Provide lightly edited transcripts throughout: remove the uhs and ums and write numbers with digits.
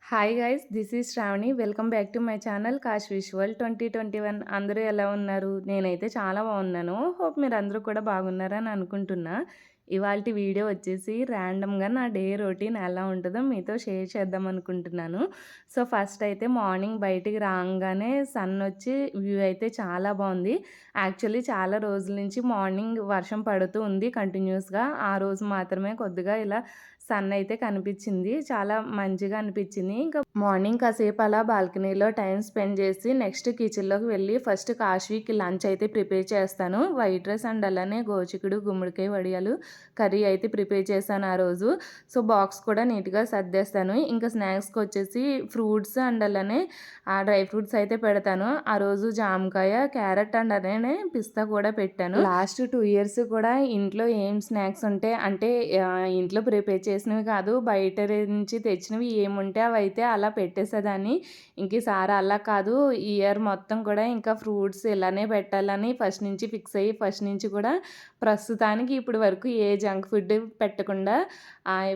Hi guys, this is Shravani. Welcome back to my channel cash visual 2021. అందరూ ఎలా ఉన్నారు? నేనైతే చాలా బాగున్నాను. హోప్ మీరు అందరూ కూడా బాగున్నారని అనుకుంటున్నా. ఇవాల్టి వీడియో వచ్చేసి ర్యాండమ్గా నా డే రొటీన్ ఎలా ఉంటుందో మీతో షేర్ చేద్దాం అనుకుంటున్నాను. సో ఫస్ట్ అయితే మార్నింగ్ బయటికి రాగానే సన్ వచ్చి వ్యూ అయితే చాలా బాగుంది. యాక్చువల్లీ చాలా రోజుల నుంచి మార్నింగ్ వర్షం పడుతూ ఉంది కంటిన్యూస్గా. ఆ రోజు మాత్రమే కొద్దిగా ఇలా సన్ అయితే కనిపించింది. చాలా మంచిగా అనిపించింది. ఇంకా మార్నింగ్ కాసేపు అలా బాల్కనీలో టైం స్పెండ్ చేసి నెక్స్ట్ కిచెన్లోకి వెళ్ళి ఫస్ట్ కాశీకి లంచ్ అయితే ప్రిపేర్ చేస్తాను. వైట్ రైస్ అండ్ అలానే గోచికుడు గుమ్మడికాయ వడియాలు కర్రీ అయితే ప్రిపేర్ చేశాను ఆ రోజు. సో బాక్స్ కూడా నీట్గా సర్దేస్తాను. ఇంకా స్నాక్స్కి వచ్చేసి ఫ్రూట్స్ అండ్ అలానే డ్రై ఫ్రూట్స్ అయితే పెడతాను. ఆ రోజు జామకాయ, క్యారెట్ అండ్ అలానే పిస్తా కూడా పెట్టాను. లాస్ట్ 2 years కూడా ఇంట్లో ఏం స్నాక్స్ ఉంటే అంటే ఇంట్లో ప్రిపేర్ చేసినవి కాదు, బయట నుంచి తెచ్చినవి ఏముంటే అవి అయితే అలా పెట్టేసేదాన్ని. ఇంక ఈసారి అలా కాదు, ఈ ఇయర్ మొత్తం కూడా ఇంకా ఫ్రూట్స్ ఇలానే పెట్టాలని ఫస్ట్ నుంచి ఫిక్స్ అయ్యి ఫస్ట్ నుంచి కూడా ప్రస్తుతానికి ఇప్పుడు వరకు ఏ జంక్ ఫుడ్ పెట్టకుండా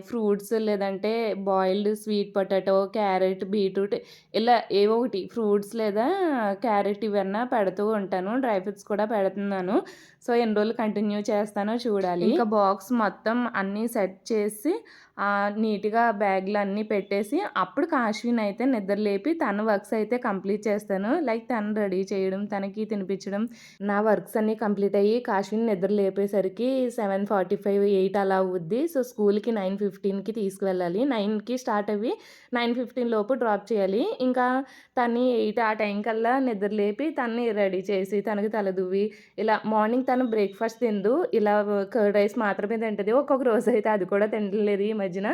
ఫ్రూట్స్ లేదంటే boiled sweet potato, carrot, beetroot ఇలా ఏవో ఒకటి ఫ్రూట్స్ లేదా క్యారెట్ ఇవన్నా పెడుతూ ఉంటాను. డ్రై ఫ్రూట్స్ కూడా పెడుతున్నాను. సో ఎన్ని రోజులు కంటిన్యూ చేస్తానో చూడాలి. ఇంకా బాక్స్ మొత్తం అన్నీ సెట్ చేసి నీట్గా బ్యాగ్లు అన్నీ పెట్టేసి అప్పుడు కాశ్విని అయితే నిద్రలేపి తన వర్క్స్ అయితే కంప్లీట్ చేస్తాను. లైక్ తను రెడీ చేయడం, తనకి తినిపించడం, నా వర్క్స్ అన్నీ కంప్లీట్ అయ్యి కాశ్విని నిద్ర లేపేసరికి 7:45, 8 అలా అవుద్ది. సో స్కూల్కి 9:15కి తీసుకువెళ్ళాలి. 9కి స్టార్ట్ అయ్యి 9:15 లోపు డ్రాప్ చేయాలి. ఇంకా తన్ని 8 ఆ టైం కల్లా నిద్ర లేపి తన్ని రెడీ చేసి తనకి తలదువ్వి ఇలా మార్నింగ్ తను బ్రేక్ఫాస్ట్ తిందు, ఇలా కర్డ్ రైస్ మాత్రమే తింటుంది. ఒక్కొక్క రోజు అయితే అది కూడా తినలేదు ఈ మధ్యన.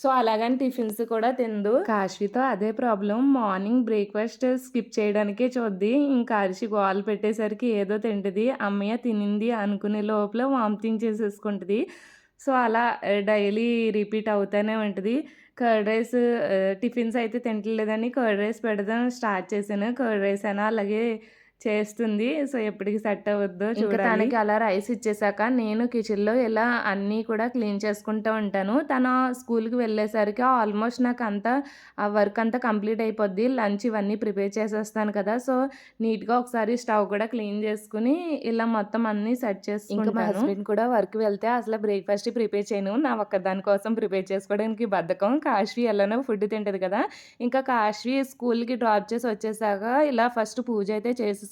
సో అలాగని టిఫిన్స్ కూడా తిందు. కాశీతో అదే ప్రాబ్లం, మార్నింగ్ బ్రేక్ఫాస్ట్ స్కిప్ చేయడానికే చూద్ది. ఇంకా అరిచి గోల్ పెట్టేసరికి ఏదో తింటుంది. అమ్మయ్య తినింది అనుకునే లోపల వామిటింగ్ చేసేసుకుంటుంది. సో అలా డైలీ రిపీట్ అవుతూనే ఉంటుంది. కర్డ్ రైస్ టిఫిన్స్ అయితే తింటలేదని కర్డ్ రైస్ పెడదాం స్టార్ట్ చేశాను. కర్డ్ రైస్ అయినా అలాగే చేస్తుంది. సో ఎప్పటికి సెట్ అవ్వద్దో చూడాలి. తనకి అలా రైస్ ఇచ్చేసాక నేను కిచెన్లో ఇలా అన్నీ కూడా క్లీన్ చేసుకుంటూ ఉంటాను. తన స్కూల్కి వెళ్ళేసరికి ఆల్మోస్ట్ నాకు అంతా ఆ వర్క్ అంతా కంప్లీట్ అయిపోద్ది. లంచ్ ఇవన్నీ ప్రిపేర్ చేసేస్తాను కదా. సో నీట్గా ఒకసారి స్టవ్ కూడా క్లీన్ చేసుకుని ఇలా మొత్తం అన్నీ సెట్ చేసుకుంటాను. మా హస్బెండ్ కూడా వర్క్ వెళ్తే అసలు బ్రేక్ఫాస్ట్ ప్రిపేర్ చేయను. నా ఒక్కదాని కోసం ప్రిపేర్ చేసుకోవడానికి బద్ధకం. కాశ్వి ఎలానో ఫుడ్ తింటది కదా. ఇంకా కాశ్వి స్కూల్కి డ్రాప్ చేసి వచ్చేసాక ఇలా ఫస్ట్ పూజ అయితే చేసుకుంటాను.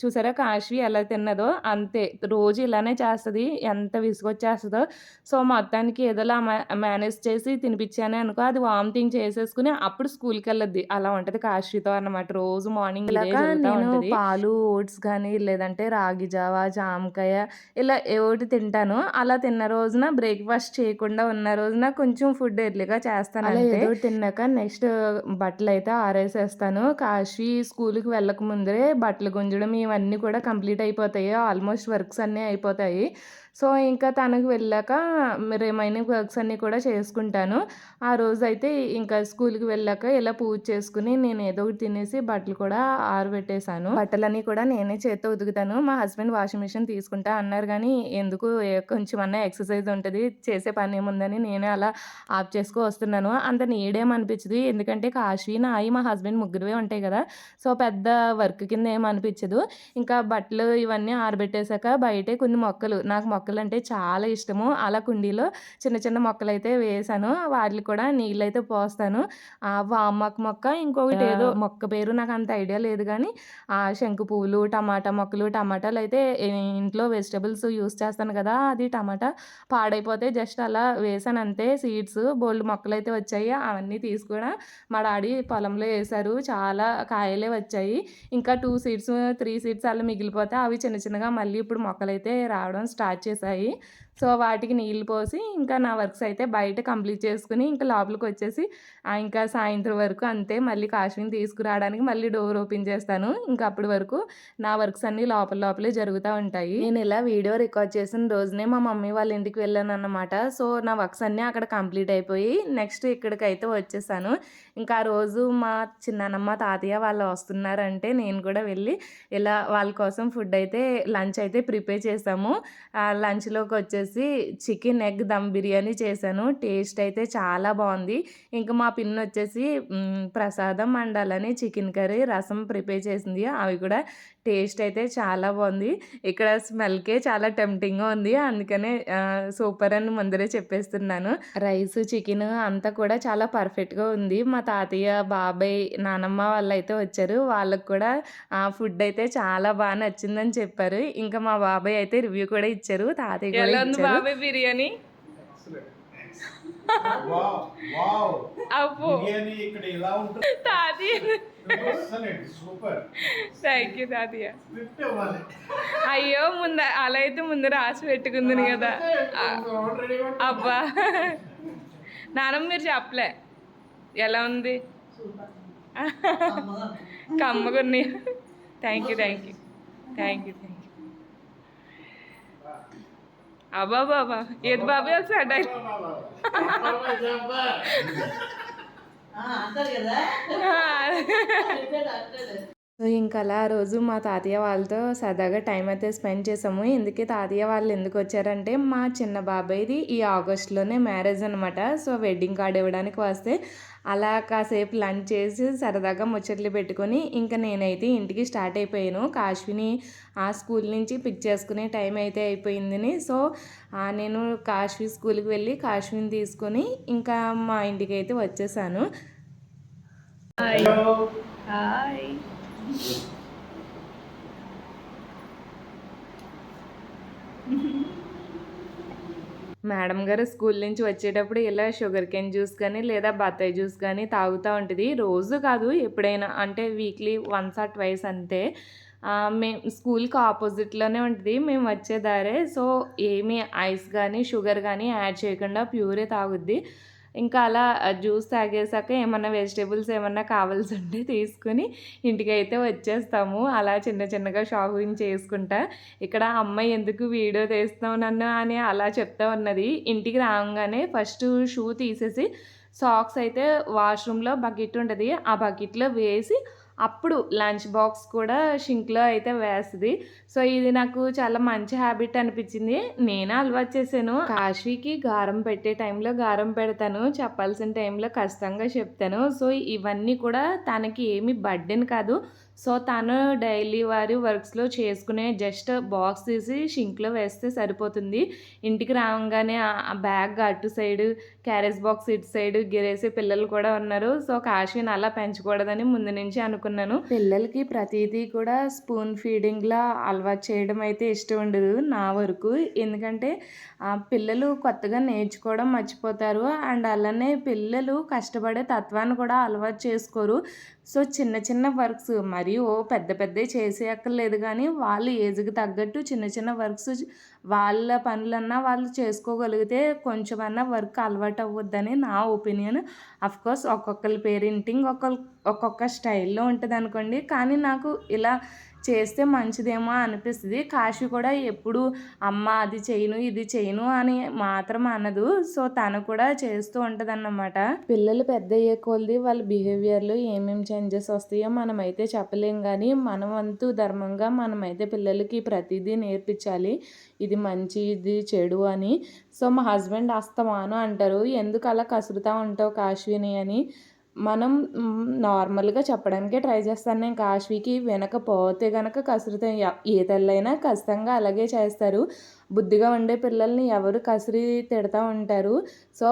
చూసారా కాశ్వి ఎలా తిన్నదో అంతే, రోజు ఇలానే చేస్తుంది. ఎంత విసుగొచ్చేస్తుందో. సో మొత్తానికి ఏదోలా మేనేజ్ చేసి తినిపించానే అనుకో, అది వామిటింగ్ చేసేసుకుని అప్పుడు స్కూల్కి వెళ్ళొద్ది. అలా ఉంటుంది కాశ్వితో అన్నమాట. రోజు మార్నింగ్ నేను పాలు, ఓట్స్ కానీ లేదంటే రాగి జావా, జామకాయ ఇలా ఏవోటి తింటాను. అలా తిన్న రోజున బ్రేక్ఫాస్ట్ చేయకుండా ఉన్న రోజున కొంచెం ఫుడ్ ఎర్లీగా చేస్తాను. అలా ఏదో తిన్నాక నెక్స్ట్ బట్టలు అయితే ఆరేసేస్తాను. కాశీ స్కూల్కి వెళ్ళక ముందరే బట్టలు గుంజడం ఇవన్నీ కూడా కంప్లీట్ అయిపోతాయి. ఆల్మోస్ట్ వర్క్స్ అన్నీ అయిపోతాయి. సో ఇంకా తనకు వెళ్ళాక రిమైనింగ్ వర్క్స్ అన్నీ కూడా చేసుకుంటాను. ఆ రోజు అయితే ఇంకా స్కూల్కి వెళ్ళాక ఇలా పూజ చేసుకుని నేను ఏదో ఒకటి తినేసి బట్టలు కూడా ఆరబెట్టేశాను. బట్టలన్నీ కూడా నేనే చేత్తో ఉతుకుతాను. మా హస్బెండ్ వాషింగ్ మిషన్ తీసుకుంటా అన్నారు కానీ ఎందుకు కొంచెం అన్నా ఎక్సర్సైజ్ ఉంటుంది, చేసే పని ఏముందని నేనే అలా ఆఫ్ చేసుకో వస్తున్నాను. అంత నీడేమనిపించదు. ఎందుకంటే కాశీ, నాయి, మా హస్బెండ్ ముగ్గురువే ఉంటాయి కదా. సో పెద్ద వర్క్ కింద ఏమనిపించదు. ఇంకా బట్టలు ఇవన్నీ ఆరబెట్టేశాక బయటే కొన్ని మొక్కలు, నాకు మొక్కలు అంటే చాలా ఇష్టము. అలా కుండీలో చిన్న చిన్న మొక్కలు అయితే వేసాను. వాటికి కూడా నీళ్ళు అయితే పోస్తాను. వామాకు మొక్క, ఇంకొకటి ఏదో మొక్క పేరు నాకు అంత ఐడియా లేదు కానీ శంకు పువ్వులు, టమాటా మొక్కలు, టమాటాలు అయితే ఇంట్లో వెజిటబుల్స్ యూస్ చేస్తాను కదా, అది టమాటా పాడైపోతే జస్ట్ అలా వేసాను అంతే. సీడ్స్ బోల్డ్ మొక్కలు అయితే వచ్చాయి. అవన్నీ తీసుకుని మా డాడీ పొలంలో వేశారు. చాలా కాయలే వచ్చాయి. ఇంకా 2 సీడ్స్ 3 సీడ్స్ అలా మిగిలిపోతే అవి చిన్న చిన్నగా మళ్ళీ ఇప్పుడు మొక్కలైతే రావడం స్టార్ట్ చేశాయి. సో వాటికి నీళ్ళు పోసి ఇంకా నా వర్క్స్ అయితే బయట కంప్లీట్ చేసుకుని ఇంకా లోపలికి వచ్చేసి ఇంకా సాయంత్రం వరకు అంతే. మళ్ళీ కాశ్విని తీసుకురావడానికి మళ్ళీ డోర్ ఓపెన్ చేస్తాను. ఇంకా అప్పటి వరకు నా వర్క్స్ అన్నీ లోపలే జరుగుతూ ఉంటాయి. నేను ఇలా వీడియో రికార్డ్ చేసిన రోజునే మా మమ్మీ వాళ్ళ ఇంటికి వెళ్ళాను అన్నమాట. సో నా వర్క్స్ అన్నీ అక్కడ కంప్లీట్ అయిపోయి నెక్స్ట్ ఇక్కడికైతే వచ్చేసాను. ఇంకా ఆ రోజు మా చిన్నానమ్మ, తాతయ్య వాళ్ళు వస్తున్నారంటే నేను కూడా వెళ్ళి ఇలా వాళ్ళ కోసం ఫుడ్ అయితే లంచ్ అయితే ప్రిపేర్ చేసాము. లంచ్లోకి వచ్చేసి వచ్చేసి చికెన్ ఎగ్ దమ్ బిర్యానీ చేశాను. టేస్ట్ అయితే చాలా బావుంది. ఇంకా మా పిన్నొచ్చేసి ప్రసాదం అండ్ అలానే చికెన్ కర్రీ, రసం ప్రిపేర్ చేసింది. అవి కూడా టేస్ట్ అయితే చాలా బావుంది. ఇక్కడ స్మెల్‌కే చాలా టెంప్టింగ్‌గా ఉంది. అందుకనే సూపర్ అని ముందరే చెప్పేస్తున్నాను. రైసు, చికెను అంతా కూడా చాలా పర్ఫెక్ట్‌గా ఉంది. మా తాతయ్య, బాబాయ్, నానమ్మ వాళ్ళైతే వచ్చారు. వాళ్ళకి కూడా ఫుడ్ అయితే చాలా నచ్చిందని చెప్పారు. ఇంకా మా బాబాయ్ అయితే రివ్యూ కూడా ఇచ్చారు. తాతయ్య కూడా ఎలా ఉంది ఇచ్చారు. బాబాయ్ బిర్యానీ? వావ్! వావ్! అబ్బో! బిర్యానీ ఇక్కడ ఇలా ఉంటుంది. తాతయ్య ఎక్సలెంట్. సూపర్. థ్యాంక్ యూ తాతయ్య. స్క్రిప్ట్ ఇవ్వాలి. అయ్యో అలా అయితే ముందు రాసి పెట్టుకుంది కదా. ఆల్రెడీ అబ్బా నానమ్మ మీరు చెప్పలే ఎలా ఉంది? కమ్మగున్నాయి. Thank you thank you thank you thank you. అబ్బా బాబా ఏది బాబాయ్ ఒకసారి డైలాగ్. అంటారు కదా సో ఇంకా అలా ఆ రోజు మా తాతయ్య వాళ్ళతో సరదాగా టైం అయితే స్పెండ్ చేసాము. ఇందుకే తాతయ్య వాళ్ళు ఎందుకు వచ్చారంటే మా చిన్న బాబాయ్‌ది ఈ ఆగస్టులోనే మ్యారేజ్ అనమాట. సో వెడ్డింగ్ కార్డ్ ఇవ్వడానికి వస్తే అలా కాసేపు లంచ్ చేసి సరదాగా ముచ్చట్లు పెట్టుకొని ఇంకా నేనైతే ఇంటికి స్టార్ట్ అయిపోయాను. కాశ్విని ఆ స్కూల్ నుంచి పిక్ చేసుకునే టైం అయితే అయిపోయిందని. సో నేను కాశ్వి స్కూల్‌కి వెళ్ళి కాశ్విని తీసుకొని ఇంకా మా ఇంటికి అయితే వచ్చేసాను. Hi hi. మేడం గారు స్కూల్ నుంచి వచ్చేటప్పుడు ఇలా షుగర్ కేన్ జ్యూస్ కానీ లేదా బత్తాయి జ్యూస్ కానీ తాగుతూ ఉంటుంది. రోజు కాదు ఎప్పుడైనా అంటే వీక్లీ వన్స్ ఆర్ ట్వైస్ అంతే. మేము స్కూల్కి ఆపోజిట్లోనే ఉంటుంది మేము వచ్చే దారే. సో ఏమీ ఐస్ కానీ షుగర్ కానీ యాడ్ చేయకుండా ప్యూరే తాగుద్ది. ఇంకా అలా జ్యూస్ తాగేసాక ఏమన్నా వెజిటేబుల్స్ ఏమన్నా కావాల్సి ఉంటే తీసుకొని ఇంటికైతే వచ్చేస్తాము. అలా చిన్న చిన్నగా షాపింగ్ చేసుకుంటా. ఇక్కడ అమ్మాయి ఎందుకు వీడియో తీస్తున్నావు నన్ను అని అలా చెప్తా ఉన్నది. ఇంటికి రాగానే ఫస్ట్ షూ తీసేసి సాక్స్ అయితే వాష్రూమ్‌లో బకెట్ ఉంటుంది. ఆ బకెట్‌లో వేసి అప్పుడు లంచ్ బాక్స్ కూడా షింక్‌లో అయితే వేస్తది. సో ఇది నాకు చాలా మంచి హ్యాబిట్ అనిపించింది. నేనే అలవాటు చేశాను. కాశీకి గారం పెట్టే టైంలో గారం పెడతాను. చెప్పాల్సిన టైంలో ఖచ్చితంగా చెప్తాను. సో ఇవన్నీ కూడా తనకి ఏమి బర్డెన్ కాదు. సో తను డైలీ వారి వర్క్స్‌లో చేసుకునే జస్ట్ బాక్స్ తీసి షింక్‌లో వేస్తే సరిపోతుంది. ఇంటికి రావంగానే ఆ బ్యాగ్ అటు సైడు, క్యారేజ్ బాక్స్ ఇటు సైడు గిరేసే పిల్లలు కూడా ఉన్నారు. సో కాశీని అలా పెంచకూడదని ముందు నుంచి అనుకున్నాను. పిల్లలకి ప్రతిదీ కూడా స్పూన్ ఫీడింగ్‌లా అలవాటు చేయడం అయితే ఇష్టం ఉండదు నా వరకు. ఎందుకంటే పిల్లలు కొత్తగా నేర్చుకోవడం మర్చిపోతారు. అండ్ అలానే పిల్లలు కష్టపడే తత్వాన్ని కూడా అలవాటు చేసుకోరు. సో చిన్న చిన్న వర్క్స్ మరీ పెద్ద పెద్దవి చేసేయక్కర్లేదు కానీ వాళ్ళ ఏజ్‌కి తగ్గట్టు చిన్న చిన్న వర్క్స్ వాళ్ళ పనులన్నా వాళ్ళు చేసుకోగలిగితే కొంచెమన్నా వర్క్ అలవాటు అవ్వద్దని నా ఒపీనియన్. అఫ్‌కోర్స్ ఒక్కొక్కళ్ళ పేరెంటింగ్ ఒక్కొక్క స్టైల్‌లో ఉంటదనుకోండి. కానీ నాకు ఇలా చేస్తే మంచిదేమో అనిపిస్తది. కాశీ కూడా ఎప్పుడు అమ్మ అది చేయను, ఇది చేయను అని మాత్రం అనదు. సో తను కూడా చేస్తూ ఉంటదన్నమాట. పిల్లలు పెద్దయ్యే కొలది వాళ్ళ బిహేవియర్‌లో ఏమేమి చేంజెస్ వస్తాయో మనమైతే చెప్పలేం గానీ, మన వంతు ధర్మంగా మనమైతే పిల్లలకి ప్రతీదీ నేర్పించాలి. ఇది మంచి, ఇది చెడు అని. సో మా హస్బెండ్ అస్తమానం అంటారు, "ఎందుకు అలా కసురుతా ఉంటావు కాశీని" అని. మనం నార్మల్‌గా చెప్పడానికే ట్రై చేస్తాను నేను కాశీకి. వినకపోతే గనక కసురుతా ఏ తల్లైనా ఖచ్చితంగా అలాగే చేస్తారు. బుద్ధిగా ఉండే పిల్లల్ని ఎవరు కసిరి తిడతా ఉంటారు. సో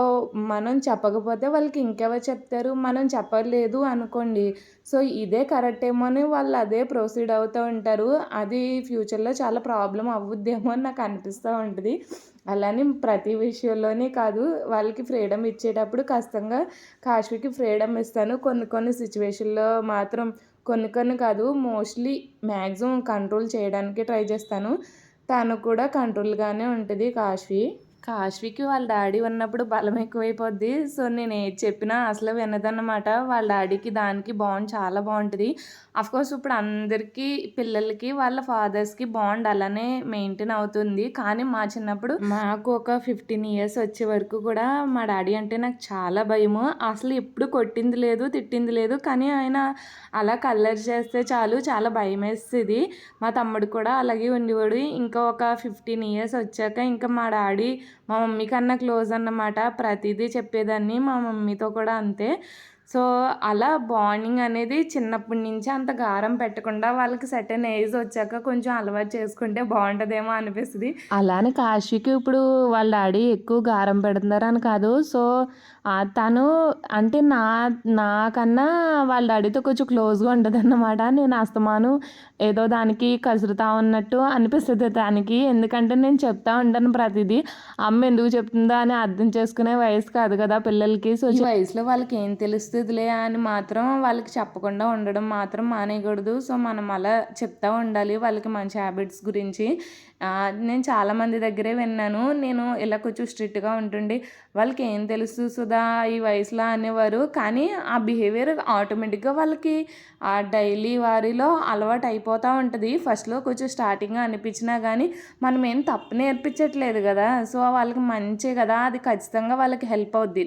మనం చెప్పకపోతే వాళ్ళకి ఇంకెవరు చెప్తారు? మనం చెప్పలేదు అనుకోండి, సో ఇదే కరెక్ట్ ఏమో అని వాళ్ళు అదే ప్రొసీడ్ అవుతూ ఉంటారు. అది ఫ్యూచర్‌లో చాలా ప్రాబ్లమ్ అవ్వుద్దేమో అని నాకు అనిపిస్తూ ఉంటది. అలానే ప్రతి విషయంలోనే కాదు, వాళ్ళకి ఫ్రీడమ్ ఇచ్చేటప్పుడు ఖచ్చితంగా కాశీకి ఫ్రీడమ్ ఇస్తాను. కొన్ని కొన్ని సిచ్యువేషన్‌లో మాత్రం కొన్ని కొన్ని కాదు మోస్ట్‌లీ మ్యాక్సిమం కంట్రోల్ చేయడానికే ట్రై చేస్తాను. తను కూడా కంట్రోల్‌గానే ఉంటది కాశీ. కాశ్వికి వాళ్ళ డాడీ ఉన్నప్పుడు బలం ఎక్కువైపోద్ది. సో, నేను ఏది చెప్పినా అసలు వినదన్నమాట. వాళ్ళ డాడీకి దానికి బాండ్ చాలా బావుంటది. అఫ్‌కోర్స్ ఇప్పుడు అందరికీ పిల్లలకి వాళ్ళ ఫాదర్స్‌కి బాండ్ అలానే మెయింటైన్ అవుతుంది. కానీ మా చిన్నప్పుడు మాకు ఒక 15 ఇయర్స్ వచ్చే వరకు కూడా మా డాడీ అంటే నాకు చాలా భయము. అసలు ఎప్పుడు కొట్టింది లేదు, తిట్టింది లేదు. కానీ ఆయన అలా కల్లరి చేస్తే చాలు చాలా భయమేసేది. మా తమ్ముడు కూడా అలాగే ఉండేవాడు. ఇంకా ఒక 15 ఇయర్స్ వచ్చాక ఇంకా మా డాడీ మా మమ్మీ కన్నా క్లోజ్ అన్నమాట. ప్రతీదీ చెప్పేదాన్ని. మా మమ్మీతో కూడా అంతే. సో, అలా బాండింగ్ అనేది చిన్నప్పటి నుంచి అంత గారం పెట్టకుండా వాళ్ళకి సర్టెన్ ఏజ్ వచ్చాక కొంచెం అలవాటు చేసుకుంటే బావుంటదేమో అనిపిస్తది. అలానే కాశీకి ఇప్పుడు వాళ్ళ డాడీ ఎక్కువ గారం పెడుతున్నారని కాదు. సో, తను అంటే నాకన్నా వాళ్ళ డాడీతో కొంచెం క్లోజ్‌గా ఉంటదన్నమాట. నేను అస్తమానం ఏదో దానికి కసురుతా ఉన్నట్టు అనిపిస్తది దానికి. ఎందుకంటే నేను చెప్తా ఉంటాను ప్రతీదీ. అమ్మ ఎందుకు చెప్తుందా అని అర్థం చేసుకునే వయసు కాదు కదా పిల్లలకి. సో, ఈ వయసులో వాళ్ళకి ఏం తెలుస్తదిలే అని మాత్రం వాళ్ళకి చెప్పకుండా ఉండడం మాత్రం మానేయకూడదు. సో, మనం అలా చెప్తా ఉండాలి వాళ్ళకి మంచి హ్యాబిట్స్ గురించి. నేను చాలామంది దగ్గరే విన్నాను. నేను ఇలా కొంచెం స్ట్రిక్ట్‌గా ఉంటుండే వాళ్ళకి ఏం తెలుసు సుధా ఈ వయసులో అనేవారు. కానీ ఆ బిహేవియర్ ఆటోమేటిక్‌గా వాళ్ళకి డైలీ వారీలో అలవాటు అయిపోతూ ఉంటుంది. ఫస్ట్‌లో కొంచెం స్టార్టింగ్‌గా అనిపించినా కానీ మనం ఏం తప్పు నేర్పించట్లేదు కదా! సో, వాళ్ళకి మంచే కదా! అది ఖచ్చితంగా వాళ్ళకి హెల్ప్ అవుద్ది.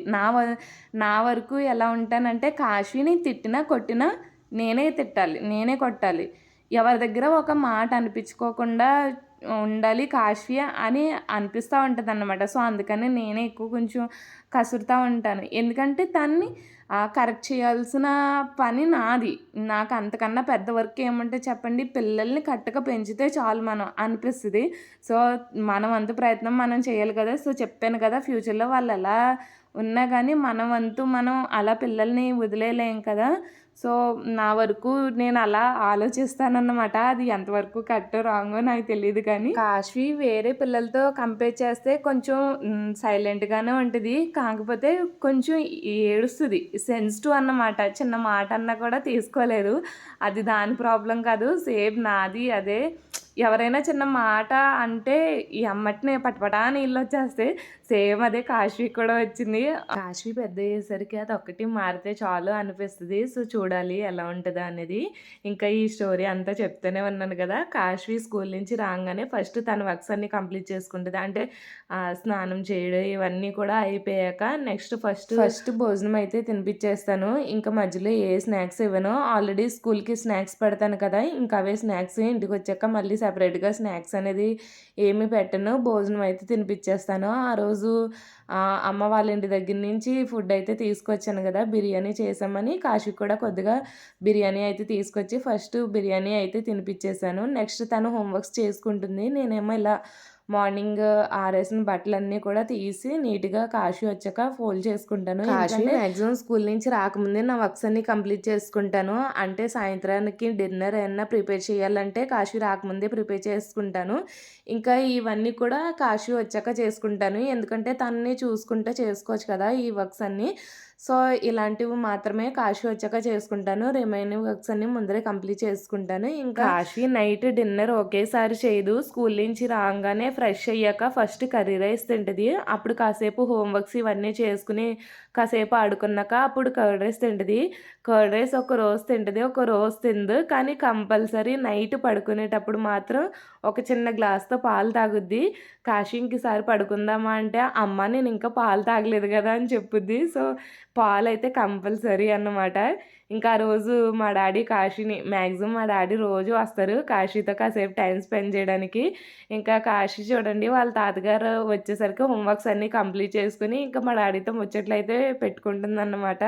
నా వరకు ఎలా ఉంటానంటే కాశీని తిట్టినా, కొట్టినా నేనే తిట్టాలి. నేనే కొట్టాలి. ఎవరి దగ్గర ఒక మాట అనిపించుకోకుండా ఉండాలి కాశీ అని అనిపిస్తూ ఉంటదన్నమాట. సో, అందుకని నేనే ఎక్కువ కొంచెం కసురుతూ ఉంటాను. ఎందుకంటే తనని కరెక్ట్ చేయాల్సిన పని నాది. నాకు అంతకన్నా పెద్ద వర్క్ ఏముంటది చెప్పండి. పిల్లల్ని కరెక్ట్‌గా పెంచితే చాలు మనం అనిపిస్తది. సో, మన వంతు ప్రయత్నం మనం చేయాలి కదా! సో, చెప్పాను కదా! ఫ్యూచర్‌లో వాళ్ళు ఎలా ఉన్నా కానీ మన వంతు మనం అలా పిల్లల్ని వదిలేయలేం కదా! సో, నా వరకు నేను అలా ఆలోచిస్తానన్నమాట. అది ఎంతవరకు కరెక్టో, రాంగో నాకు తెలీదు కానీ. కాశీ వేరే పిల్లలతో కంపేర్ చేస్తే కొంచెం సైలెంట్‌గానే ఉంటది. కాకపోతే కొంచెం ఏడుస్తది. సెన్సిటివ్ అన్నమాట. చిన్న మాట అన్నా కూడా తీసుకోలేదు. అది దాని ప్రాబ్లమ్ కాదు. సేమ్ నాది అదే. ఎవరైనా చిన్న మాట అంటే ఎమ్మటనే పటపటా నీళ్ళొచ్చేస్తాయి. సేమ్ అదే కాశీకి కూడా వచ్చింది. కాశీ పెద్దయ్యేసరికి అదొక్కటి మారితే చాలు అనిపిస్తది. సో, చూడాలి ఎలా ఉంటదా అనేది. ఇంకా ఈ స్టోరీ అంతా చెప్తూనే ఉన్నాను కదా! కాశీ స్కూల్ నుంచి రాంగానే ఫస్ట్ తన వర్క్స్ అన్నీ కంప్లీట్ చేసుకుంటది. అంటే స్నానం చేయడం ఇవన్నీ కూడా అయిపోయాక నెక్స్ట్ ఫస్ట్ భోజనం అయితే తినిపిచ్చేస్తాను. ఇంకా మధ్యలో ఏ స్నాక్స్ ఇవ్వను. ఆల్రెడీ స్కూల్‌కి స్నాక్స్ పెడతాను కదా! ఇంకా అవే స్నాక్స్ ఇంటికొచ్చాక మళ్ళీ సెపరేట్‌గా స్నాక్స్ అనేది ఏమీ పెట్టను. భోజనం అయితే తినిపిచ్చేస్తాను. ఆ రోజు అమ్మ వాళ్ళ ఇంటి దగ్గర నుంచి ఫుడ్ అయితే తీసుకొచ్చాను కదా! బిర్యానీ చేశామని కాశీకి కూడా కొద్దిగా బిర్యానీ అయితే తీసుకొచ్చి ఫస్ట్ బిర్యానీ అయితే తినిపిచ్చేసాను. నెక్స్ట్ తను హోంవర్క్స్ చేసుకుంటుంది. నేనేమో ఇలా మార్నింగ్ ఆరేసిన బట్టలన్నీ కూడా తీసి నీట్‌గా కాశీ వచ్చాక ఫోల్డ్ చేసుకుంటాను. కాశీ మ్యాక్సిమం స్కూల్ నుంచి రాకముందే నా వర్క్స్ అన్నీ కంప్లీట్ చేసుకుంటాను. అంటే సాయంత్రానికి డిన్నర్ ఏమన్నా ప్రిపేర్ చేయాలంటే కాశీ రాకముందే ప్రిపేర్ చేసుకుంటాను. ఇంకా ఇవన్నీ కూడా కాశీ వచ్చాక చేసుకుంటాను. ఎందుకంటే తనని చూసుకుంటూ చేసుకోవచ్చు కదా! ఈ వర్క్స్ అన్నీ. సో, ఇలాంటివి మాత్రమే కాశీ వచ్చాక చేసుకుంటాను. రిమైనింగ్ వర్క్స్ అన్నీ ముందరే కంప్లీట్ చేసుకుంటాను. ఇంకా కాశీ నైట్ డిన్నర్ ఒకేసారి చేయదు. స్కూల్ నుంచి రాగానే ఫ్రెష్ అయ్యాక ఫస్ట్ కర్రీ రైస్ తింటది. అప్పుడు కాసేపు హోమ్ వర్క్స్ ఇవన్నీ చేసుకుని కాసేపు ఆడుకున్నాక అప్పుడు కర్డ్ రైస్ తింటది. కర్డ్ రైస్ ఒక రోజు తింటది. ఒక రోజు తినదు. కానీ కంపల్సరీ నైట్ పడుకునేటప్పుడు మాత్రం ఒక చిన్న గ్లాస్‌తో పాలు తాగుద్ది. కాశీ ఇంకసారి పడుకుందామా అంటే, అమ్మ నేను ఇంకా పాలు తాగలేదు కదా అని చెప్పుద్ది. సో, పాలైతే కంపల్సరీ అన్నమాట. ఇంకా ఆ రోజు మా డాడీ కాశీని మ్యాక్సిమం మా డాడీ రోజు వస్తారు కాశీతో కాసేపు టైం స్పెండ్ చేయడానికి. ఇంకా కాశీ చూడండి వాళ్ళ తాతగారు వచ్చేసరికి హోంవర్క్స్ అన్నీ కంప్లీట్ చేసుకొని ఇంకా మా డాడీతో ముచ్చట్లయితే పెట్టుకుంటుందన్నమాట.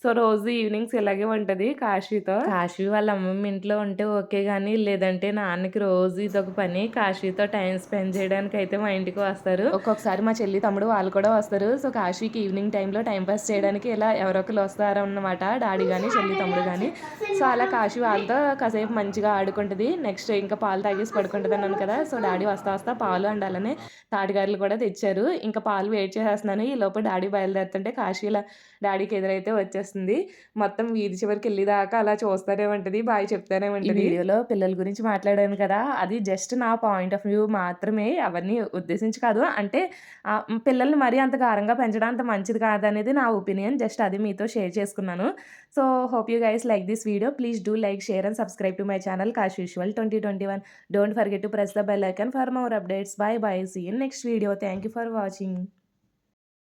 సో, రోజు ఈవినింగ్స్ ఇలాగే ఉంటది కాశీతో. కాశీ వాళ్ళ అమ్మమ్మ ఇంట్లో ఉంటే ఓకే గానీ, లేదంటే నాన్నకి రోజు ఇదొక పని. కాశీతో టైం స్పెండ్ చేయడానికైతే మా ఇంటికి వస్తారు. ఒక్కొక్కసారి మా చెల్లి, తమ్ముడు వాళ్ళు కూడా వస్తారు. సో, కాశీకి ఈవినింగ్ టైంలో టైం పాస్ చేయడానికి ఇలా ఎవరో ఒకళ్ళు వస్తారన్నమాట. డాడీ గానీ, చెల్లి, తమ్ముడు గానీ. సో, అలా కాశీ వాళ్ళతో కాసేపు మంచిగా ఆడుకుంటది. నెక్స్ట్ ఇంకా పాలు తాగేసి పడుకుంటదన్నాను కదా! సో, డాడీ వస్తా పాలు అండ్ అలానే తాటిగారెలు కూడా తెచ్చారు. ఇంకా పాలు వేడి చేసేస్తున్నాను. ఈలోపు డాడీ బయలుదేరుతుంటే కాశీ ఇలా డాడీకి ఎదురైతే వచ్చేస్తుంది. వచ్చేస్తుంది. మొత్తం వీధి చివరికి వెళ్ళేదాకా అలా చూస్తానే ఉంటది. బాయ్ చెప్తానే ఈ ఉంటది. వీడియోలో పిల్లల గురించి మాట్లాడాను కదా! అది జస్ట్ నా పాయింట్ ఆఫ్ వ్యూ మాత్రమే. అవన్నీ ఉద్దేశించి కాదు. అంటే పిల్లల్ని మరీ అంత గారంగా పెంచడం అంత మంచిది కాదనేది నా ఒపీనియన్. జస్ట్ అది మీతో షేర్ చేసుకున్నాను. So, hope you guys like this video. Please do like, share and subscribe to my channel cash visual 2021. Don't forget to press the bell icon for more updates. Bye bye. See you in next video. Thank you for watching.